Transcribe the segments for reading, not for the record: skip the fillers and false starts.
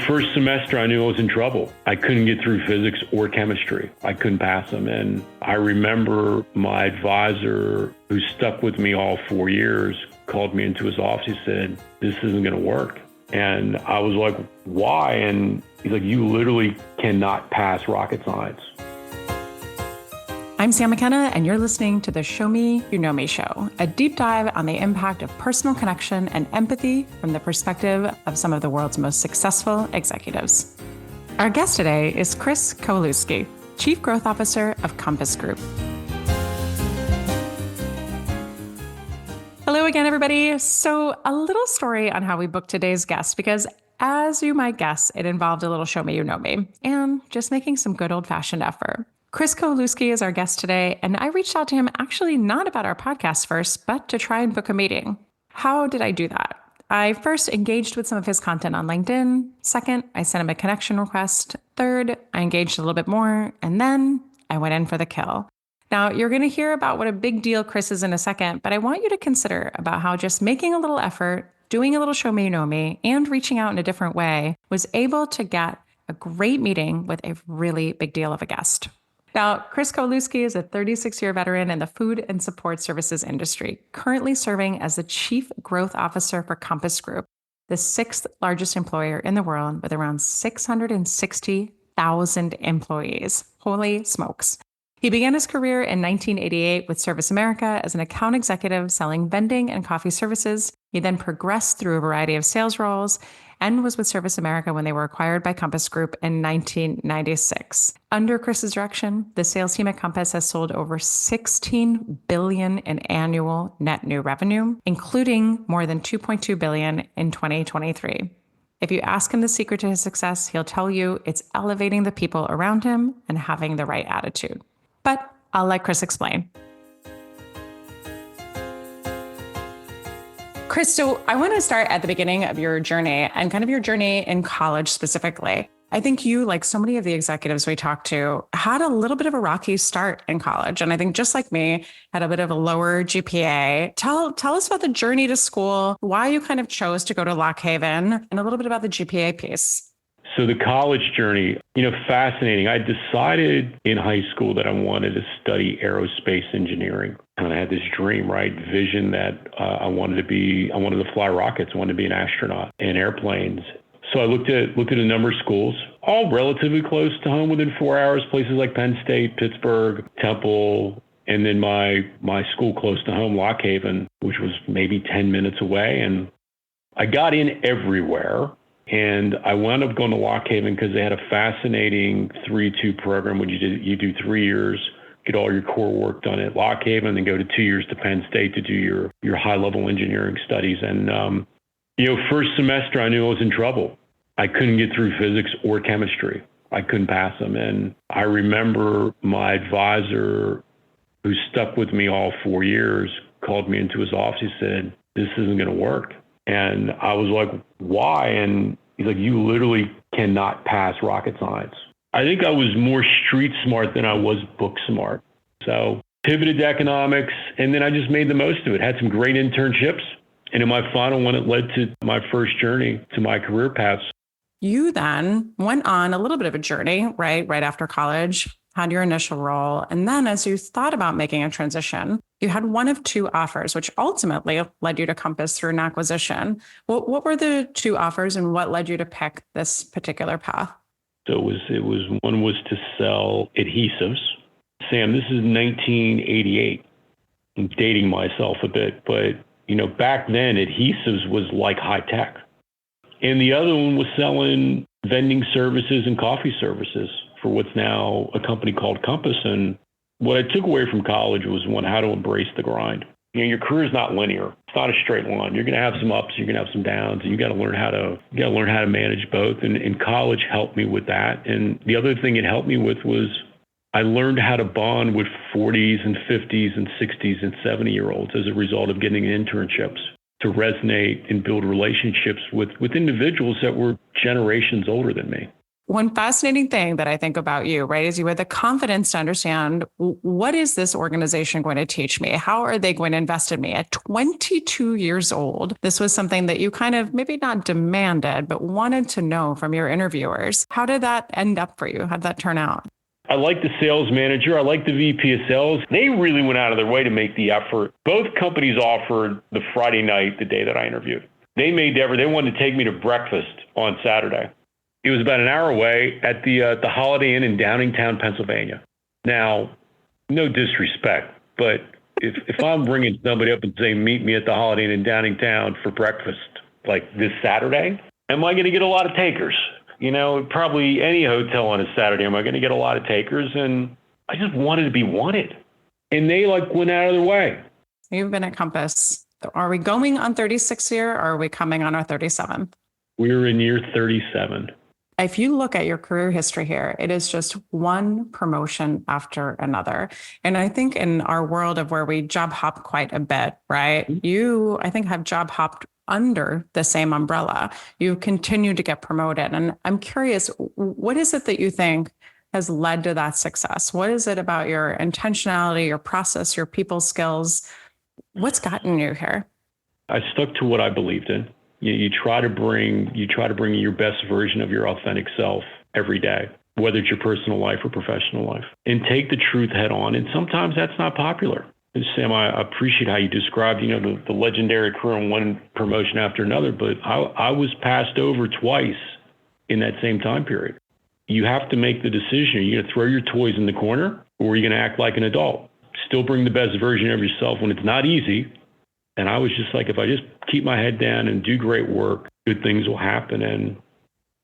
First semester, I knew I was in trouble. I couldn't get through physics or chemistry. I couldn't pass them. And I remember my advisor, who stuck with me all 4 years, called me into his office. He said, "This isn't going to work." And I was like, "Why?" And he's like, "You literally cannot pass rocket science." I'm Sam McKenna, and you're listening to the Show Me You Know Me show, a deep dive on the impact of personal connection and empathy from the perspective of some of the world's most successful executives. Our guest today is Chris Kowalewski, Chief Growth Officer of Compass Group. Hello again, everybody. So a little story on how we booked today's guest, because as you might guess, it involved a little Show Me You Know Me and just making some good old-fashioned effort. Chris Kowalewski is our guest today, and I reached out to him actually not about our podcast first, but to try and book a meeting. How did I do that? I first engaged with some of his content on LinkedIn. Second, I sent him a connection request. Third, I engaged a little bit more, and then I went in for the kill. Now, you're going to hear about what a big deal Chris is in a second, but I want you to consider about how just making a little effort, doing a little Show Me You Know Me, and reaching out in a different way was able to get a great meeting with a really big deal of a guest. Now, Chris Kowalewski is a 36-year veteran in the food and support services industry, currently serving as the Chief Growth Officer for Compass Group, the sixth largest employer in the world with around 660,000 employees. Holy smokes. He began his career in 1988 with Service America as an account executive selling vending and coffee services. He then progressed through a variety of sales roles and was with Service America when they were acquired by Compass Group in 1996. Under Chris's direction, the sales team at Compass has sold over $16 billion in annual net new revenue, including more than $2.2 billion in 2023. If you ask him the secret to his success, he'll tell you it's elevating the people around him and having the right attitude. But I'll let Chris explain. Chris, so I want to start at the beginning of your journey and kind of your journey in college specifically. I think you, like so many of the executives we talked to, had a little bit of a rocky start in college. And I think just like me, had a bit of a lower GPA. Tell us about the journey to school, why you kind of chose to go to Lock Haven, and a little bit about the GPA piece. So the college journey, fascinating. I decided in high school that I wanted to study aerospace engineering. And I had this dream, right? Vision that I wanted to fly rockets. I wanted to be an astronaut in airplanes. So I looked at a number of schools, all relatively close to home, within 4 hours, places like Penn State, Pittsburgh, Temple, and then my school close to home, Lock Haven, which was maybe 10 minutes away. And I got in everywhere. And I wound up going to Lock Haven because they had a fascinating 3-2 program when you do 3 years, get all your core work done at Lock Haven, then go to 2 years to Penn State to do your high-level engineering studies. And, first semester, I knew I was in trouble. I couldn't get through physics or chemistry. I couldn't pass them. And I remember my advisor, who stuck with me all 4 years, called me into his office. He said, "This isn't going to work." And I was like, "Why?" And he's like, "You literally cannot pass rocket science." I think I was more street smart than I was book smart. So pivoted to economics, and then I just made the most of it. Had some great internships. And in my final one, it led to my first journey to my career paths. You then went on a little bit of a journey, right after college, had your initial role. And then as you thought about making a transition, you had one of two offers, which ultimately led you to Compass through an acquisition. What were the two offers and what led you to pick this particular path? So it was one was to sell adhesives. Sam, this is 1988. I'm dating myself a bit, but back then adhesives was like high tech. And the other one was selling vending services and coffee services for what's now a company called Compass. And what I took away from college was, one, how to embrace the grind. Your career is not linear. It's not a straight line. You're going to have some ups, you're going to have some downs, and you got to learn how to manage both. And college helped me with that. And the other thing it helped me with was I learned how to bond with 40s and 50s and 60s and 70-year-olds as a result of getting internships, to resonate and build relationships with individuals that were generations older than me. One fascinating thing that I think about you, right, is you had the confidence to understand what is this organization going to teach me? How are they going to invest in me? At 22 years old, this was something that you kind of maybe not demanded, but wanted to know from your interviewers. How did that end up for you? How did that turn out? I like the sales manager. I like the VP of sales. They really went out of their way to make the effort. Both companies offered the Friday night, the day that I interviewed. They made the effort. They wanted to take me to breakfast on Saturday. It was about an hour away at the Holiday Inn in Downingtown, Pennsylvania. Now, no disrespect, but if I'm ringing somebody up and saying, meet me at the Holiday Inn in Downingtown for breakfast, like this Saturday, am I going to get a lot of takers? You know, probably any hotel on a Saturday, am I going to get a lot of takers? And I just wanted to be wanted. And they went out of their way. You've been at Compass. Are we going on 36 year or are we coming on our 37th? We're in year 37. If you look at your career history here, it is just one promotion after another. And I think in our world of where we job hop quite a bit, right? You, I think, have job hopped under the same umbrella. You continue to get promoted. And I'm curious, what is it that you think has led to that success? What is it about your intentionality, your process, your people skills? What's gotten you here? I stuck to what I believed in. You try to bring your best version of your authentic self every day, whether it's your personal life or professional life, and take the truth head on. And sometimes that's not popular. And Sam, I appreciate how you described, the legendary career and one promotion after another, but I was passed over twice in that same time period. You have to make the decision. Are you going to throw your toys in the corner, or are you going to act like an adult? Still bring the best version of yourself when it's not easy. And I was just like, if I just keep my head down and do great work, good things will happen. And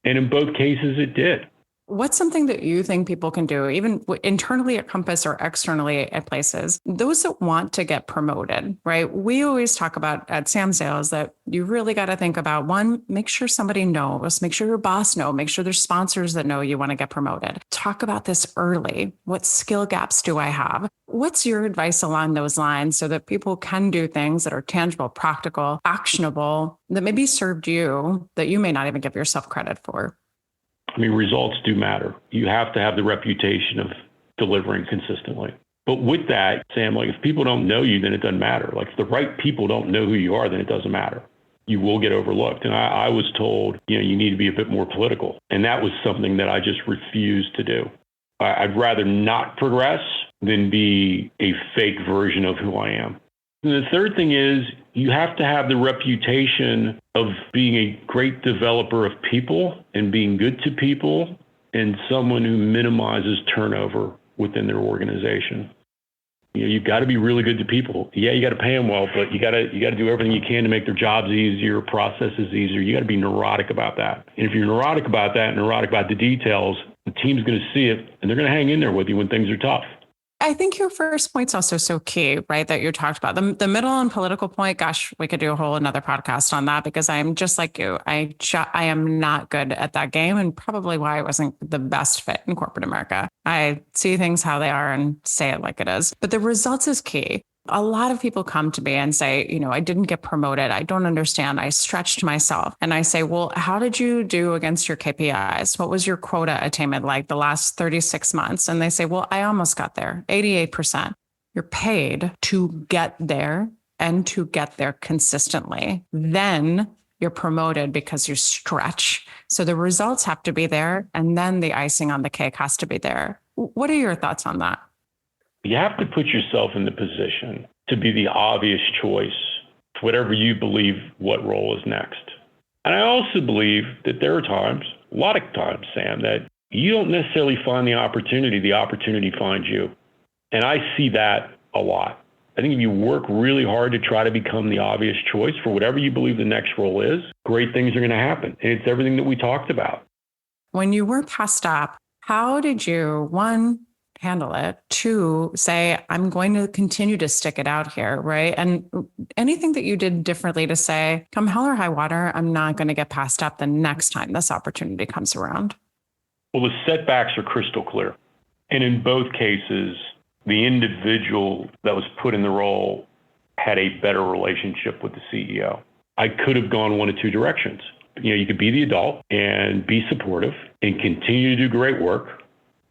in both cases, it did. What's something that you think people can do, even internally at Compass or externally at places, those that want to get promoted, right? We always talk about at samsales that you really got to think about, one, make sure somebody knows, make sure your boss knows, make sure there's sponsors that know you want to get promoted. Talk about this early. What skill gaps do I have? What's your advice along those lines so that people can do things that are tangible, practical, actionable, that maybe served you that you may not even give yourself credit for? I mean, results do matter. You have to have the reputation of delivering consistently. But with that, Sam, if people don't know you, then it doesn't matter. If the right people don't know who you are, then it doesn't matter. You will get overlooked. And I was told, you need to be a bit more political. And that was something that I just refused to do. I'd rather not progress than be a fake version of who I am. And the third thing is you have to have the reputation of being a great developer of people and being good to people and someone who minimizes turnover within their organization. You've got to be really good to people. Yeah, you got to pay them well, but you got to do everything you can to make their jobs easier, processes easier. You got to be neurotic about that. And if you're neurotic about that, neurotic about the details, the team's going to see it and they're going to hang in there with you when things are tough. I think your first point's also so key, right? That you talked about the middle and political point. Gosh, we could do a whole another podcast on that because I am just like you. I am not good at that game, and probably why I wasn't the best fit in corporate America. I see things how they are and say it like it is. But the results is key. A lot of people come to me and say, I didn't get promoted. I don't understand. I stretched myself. And I say, well, how did you do against your KPIs? What was your quota attainment like the last 36 months? And they say, well, I almost got there, 88%. You're paid to get there and to get there consistently. Then you're promoted because you stretch. So the results have to be there. And then the icing on the cake has to be there. What are your thoughts on that? You have to put yourself in the position to be the obvious choice for whatever you believe what role is next. And I also believe that there are times, a lot of times, Sam, that you don't necessarily find the opportunity finds you. And I see that a lot. I think if you work really hard to try to become the obvious choice for whatever you believe the next role is, great things are going to happen. And it's everything that we talked about. When you were passed up, how did you, one, handle it, two, say, I'm going to continue to stick it out here, right? And anything that you did differently to say, come hell or high water, I'm not going to get passed up the next time this opportunity comes around? Well, the setbacks are crystal clear. And in both cases, the individual that was put in the role had a better relationship with the CEO. I could have gone one of two directions. you could be the adult and be supportive and continue to do great work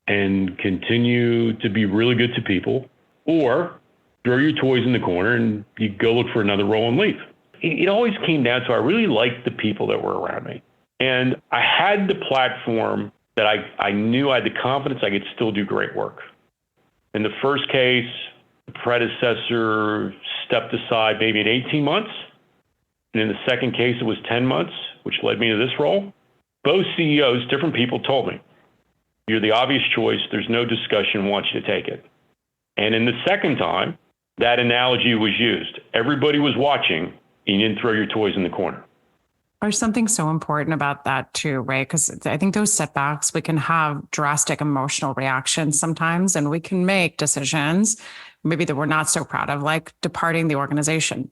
and continue to be really good to people, or throw your toys in the corner and you go look for another role and leave. It always came down to I really liked the people that were around me. And I had the platform that I knew I had the confidence I could still do great work. In the first case, the predecessor stepped aside maybe in 18 months. And in the second case, it was 10 months, which led me to this role. Both CEOs, different people, told me, you're the obvious choice. There's no discussion. Want you to take it. And in the second time, that analogy was used. Everybody was watching, and you didn't throw your toys in the corner. There's something so important about that too, right? Because I think those setbacks, we can have drastic emotional reactions sometimes, and we can make decisions maybe that we're not so proud of, like departing the organization.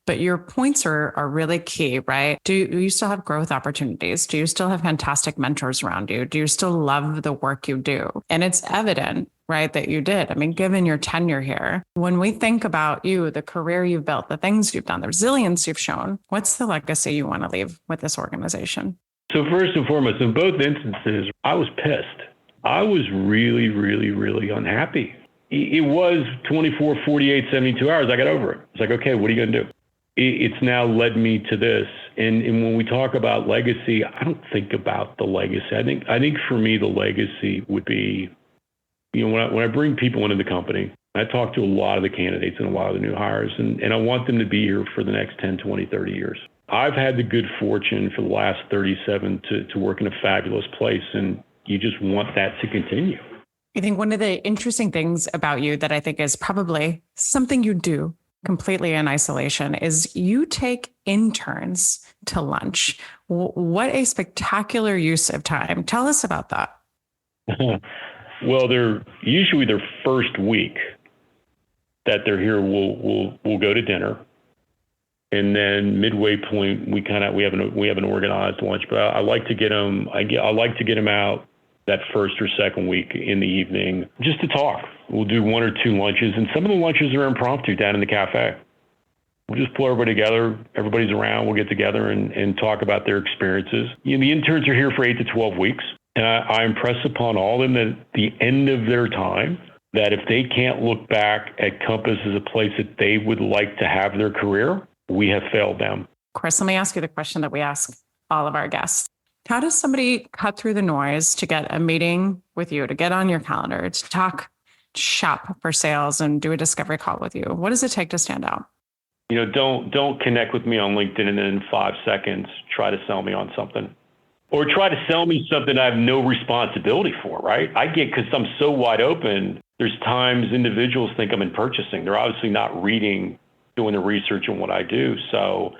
But your points are really key, right? Do you still have growth opportunities? Do you still have fantastic mentors around you? Do you still love the work you do? And it's evident, right, that you did. I mean, given your tenure here, when we think about you, the career you've built, the things you've done, the resilience you've shown, what's the legacy you want to leave with this organization? So first and foremost, in both instances, I was pissed. I was really, really, really unhappy. It was 24, 48, 72 hours. I got over it. It's like, okay, what are you going to do? It's now led me to this. And when we talk about legacy, I don't think about the legacy. I think for me, the legacy would be, when I bring people into the company, I talk to a lot of the candidates and a lot of the new hires, and I want them to be here for the next 10, 20, 30 years. I've had the good fortune for the last 37 to work in a fabulous place, and you just want that to continue. I think one of the interesting things about you that I think is probably something you do completely in isolation is you take interns to lunch. What a spectacular use of time. Tell us about that. Well, they're usually their first week that they're here. We'll go to dinner, and then midway point we have an organized lunch. But I like to get them. I like to get them out that first or second week in the evening just to talk. We'll do one or two lunches, and some of the lunches are impromptu down in the cafe. We'll just pull everybody together. Everybody's around. We'll get together and talk about their experiences. The interns are here for 8 to 12 weeks. And I impress upon all of them that at the end of their time, that if they can't look back at Compass as a place that they would like to have their career, we have failed them. Chris, let me ask you the question that we ask all of our guests. How does somebody cut through the noise to get a meeting with you, to get on your calendar, to talk shop for sales and do a discovery call with you? What does it take to stand out? Don't connect with me on LinkedIn and then in 5 seconds try to sell me on something. Or try to sell me something I have no responsibility for, right? Because I'm so wide open, there's times individuals think I'm in purchasing. They're obviously not reading, doing the research on what I do. So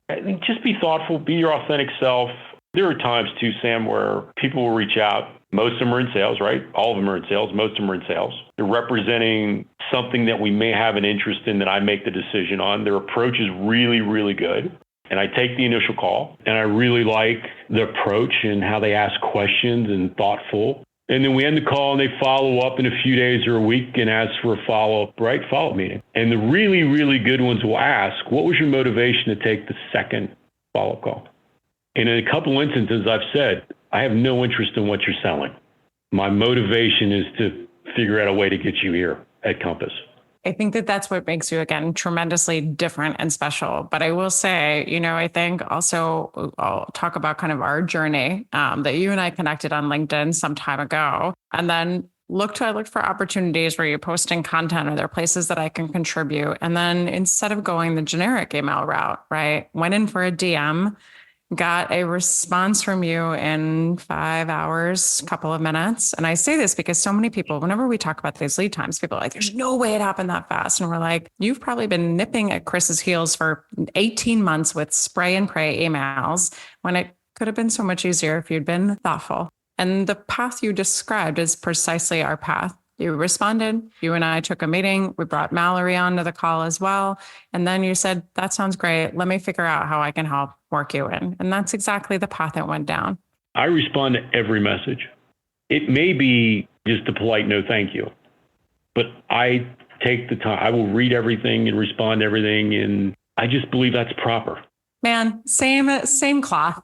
I think just be thoughtful, be your authentic self. There are times too, Sam, where people will reach out. Most of them are in sales, right? All of them are in sales. Most of them are in sales. They're representing something that we may have an interest in that I make the decision on. Their approach is really, really good. And I take the initial call, and I really like the approach and how they ask questions and thoughtful. And then we end the call and they follow up in a few days or a week and ask for a follow-up meeting. And the really, really good ones will ask, what was your motivation to take the second follow-up call? And in a couple instances, I've said, I have no interest in what you're selling. My motivation is to figure out a way to get you here at Compass. I think that that's what makes you, again, tremendously different and special. But I will say, I think also I'll talk about kind of our journey that you and I connected on LinkedIn some time ago. And then I looked for opportunities where you're posting content or there are places that I can contribute. And then instead of going the generic email route, right, went in for a DM, got a response from you in 5 hours, a couple of minutes. And I say this because so many people, whenever we talk about these lead times, people are like, there's no way it happened that fast. And we're like, you've probably been nipping at Chris's heels for 18 months with spray and pray emails when it could have been so much easier if you'd been thoughtful. And the path you described is precisely our path. You responded, you and I took a meeting. We brought Mallory onto the call as well. And then you said, that sounds great. Let me figure out how I can help work you in. And that's exactly the path that went down. I respond to every message. It may be just a polite no thank you, but I take the time. I will read everything and respond to everything. And I just believe that's proper. Man, same cloth.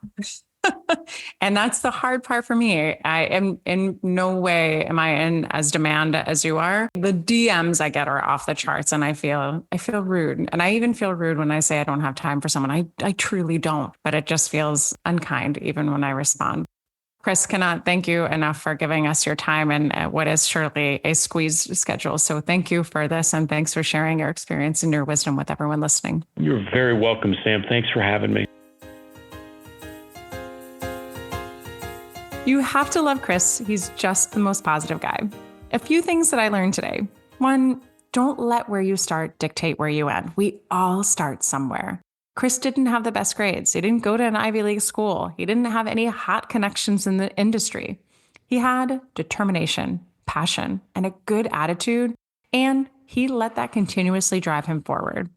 And that's the hard part for me. I am in no way am I in as demand as you are. The DMs I get are off the charts and I feel rude. And I even feel rude when I say I don't have time for someone. I truly don't, but it just feels unkind even when I respond. Chris, cannot thank you enough for giving us your time and what is surely a squeezed schedule. So thank you for this and thanks for sharing your experience and your wisdom with everyone listening. You're very welcome, Sam. Thanks for having me. You have to love Chris. He's just the most positive guy. A few things that I learned today. One, don't let where you start dictate where you end. We all start somewhere. Chris didn't have the best grades. He didn't go to an Ivy League school. He didn't have any hot connections in the industry. He had determination, passion, and a good attitude, and he let that continuously drive him forward.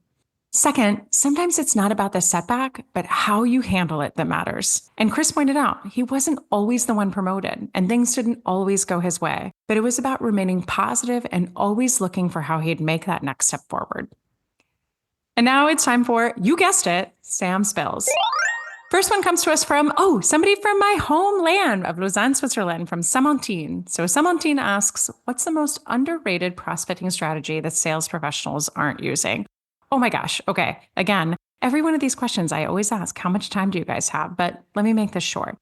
Second, sometimes it's not about the setback, but how you handle it that matters. And Chris pointed out, he wasn't always the one promoted, and things didn't always go his way, but it was about remaining positive and always looking for how he'd make that next step forward. And now it's time for, you guessed it, Sam Spills. First one comes to us from, somebody from my homeland of Lausanne, Switzerland, from Samantine. So Samantine asks, what's the most underrated prospecting strategy that sales professionals aren't using? Oh my gosh. Okay. Again, every one of these questions, I always ask, how much time do you guys have? But let me make this short.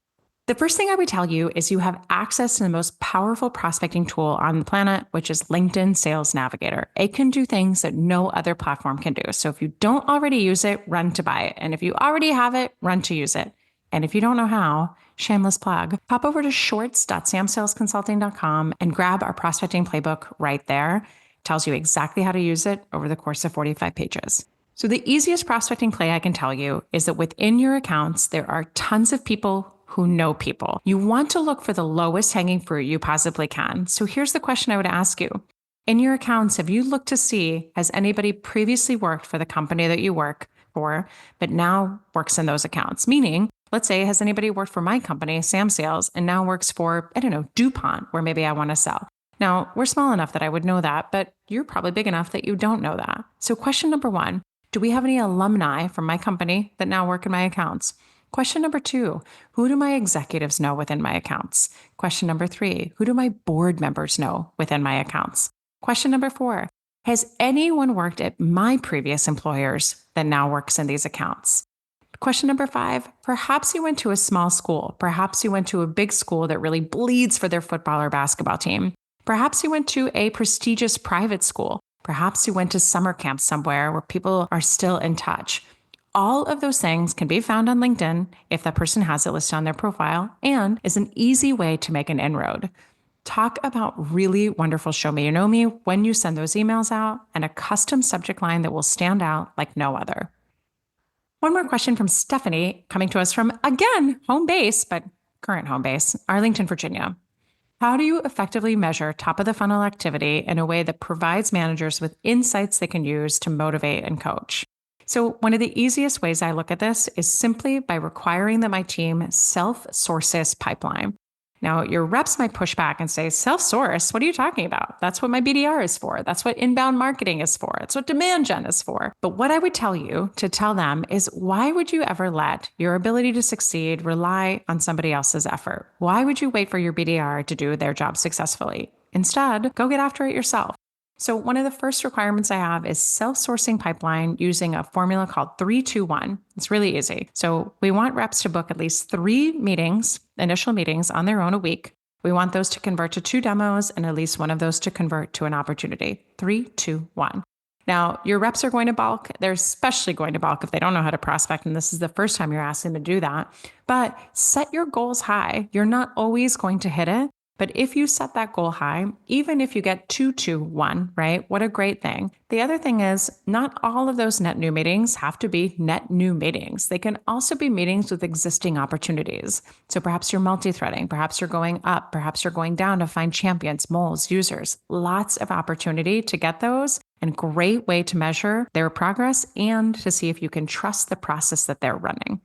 The first thing I would tell you is you have access to the most powerful prospecting tool on the planet, which is LinkedIn Sales Navigator. It can do things that no other platform can do. So if you don't already use it, run to buy it. And if you already have it, run to use it. And if you don't know how, shameless plug, pop over to shorts.samsalesconsulting.com and grab our prospecting playbook right there. Tells you exactly how to use it over the course of 45 pages. So the easiest prospecting play I can tell you is that within your accounts, there are tons of people who know people. You want to look for the lowest hanging fruit you possibly can. So here's the question I would ask you. In your accounts, have you looked to see, has anybody previously worked for the company that you work for, but now works in those accounts? Meaning, let's say, has anybody worked for my company, samsales, and now works for, DuPont, where maybe I want to sell? Now, we're small enough that I would know that, but you're probably big enough that you don't know that. So question number one, do we have any alumni from my company that now work in my accounts? Question number two, who do my executives know within my accounts? Question number three, who do my board members know within my accounts? Question number four, has anyone worked at my previous employers that now works in these accounts? Question number five, perhaps you went to a small school. Perhaps you went to a big school that really bleeds for their football or basketball team. Perhaps you went to a prestigious private school. Perhaps you went to summer camp somewhere where people are still in touch. All of those things can be found on LinkedIn if that person has it listed on their profile and is an easy way to make an inroad. Talk about really wonderful show me you know me when you send those emails out and a custom subject line that will stand out like no other. One more question from Stephanie coming to us from, again, home base, but current home base, Arlington, Virginia. How do you effectively measure top of the funnel activity in a way that provides managers with insights they can use to motivate and coach? So one of the easiest ways I look at this is simply by requiring that my team self-source this pipeline. Now, your reps might push back and say, self-source, what are you talking about? That's what my BDR is for. That's what inbound marketing is for. It's what demand gen is for. But what I would tell you to tell them is, why would you ever let your ability to succeed rely on somebody else's effort? Why would you wait for your BDR to do their job successfully? Instead, go get after it yourself. So one of the first requirements I have is self-sourcing pipeline using a formula called 3-2-1. It's really easy. So we want reps to book at least 3 meetings, initial meetings on their own a week. We want those to convert to 2 demos and at least one of those to convert to an opportunity. 3-2-1. Now, your reps are going to balk. They're especially going to balk if they don't know how to prospect, and this is the first time you're asking them to do that. But set your goals high. You're not always going to hit it. But if you set that goal high, even if you get 2-2-1, right? What a great thing. The other thing is, not all of those net new meetings have to be net new meetings. They can also be meetings with existing opportunities. So perhaps you're multi-threading, perhaps you're going up, perhaps you're going down to find champions, moles, users. Lots of opportunity to get those, and great way to measure their progress and to see if you can trust the process that they're running.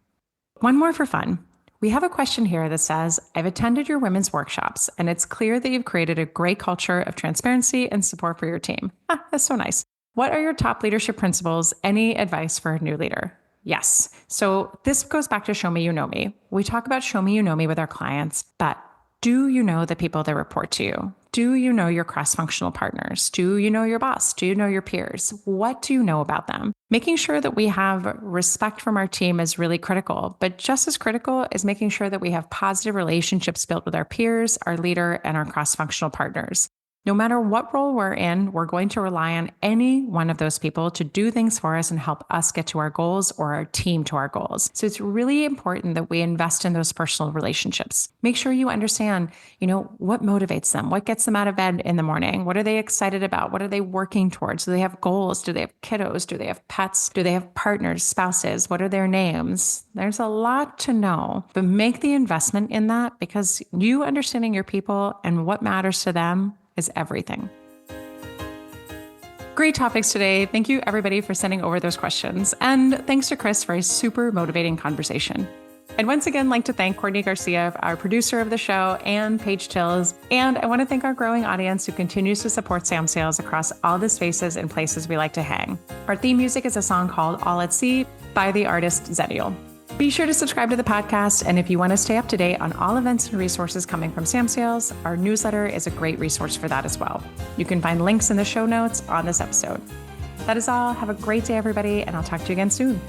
One more for fun. We have a question here that says, I've attended your women's workshops, and it's clear that you've created a great culture of transparency and support for your team. That's so nice. What are your top leadership principles? Any advice for a new leader? Yes. So this goes back to show me you know me. We talk about show me you know me with our clients, but do you know the people that report to you? Do you know your cross-functional partners? Do you know your boss? Do you know your peers? What do you know about them? Making sure that we have respect from our team is really critical, but just as critical is making sure that we have positive relationships built with our peers, our leader, and our cross-functional partners. No matter what role we're in, we're going to rely on any one of those people to do things for us and help us get to our goals or our team to our goals. So it's really important that we invest in those personal relationships. Make sure you understand, what motivates them, what gets them out of bed in the morning, what are they excited about, what are they working towards? Do they have goals? Do they have kiddos? Do they have pets? Do they have partners, spouses? What are their names? There's a lot to know, but make the investment in that because you understanding your people and what matters to them is everything. Great topics today. Thank you, everybody, for sending over those questions. And thanks to Chris for a super motivating conversation. I'd once again like to thank Courtney Garcia, our producer of the show, and Paige Tills. And I want to thank our growing audience who continues to support SamSales across all the spaces and places we like to hang. Our theme music is a song called All at Sea by the artist Zediel. Be sure to subscribe to the podcast, and if you want to stay up to date on all events and resources coming from SamSales, our newsletter is a great resource for that as well. You can find links in the show notes on this episode. That is all. Have a great day, everybody, and I'll talk to you again soon.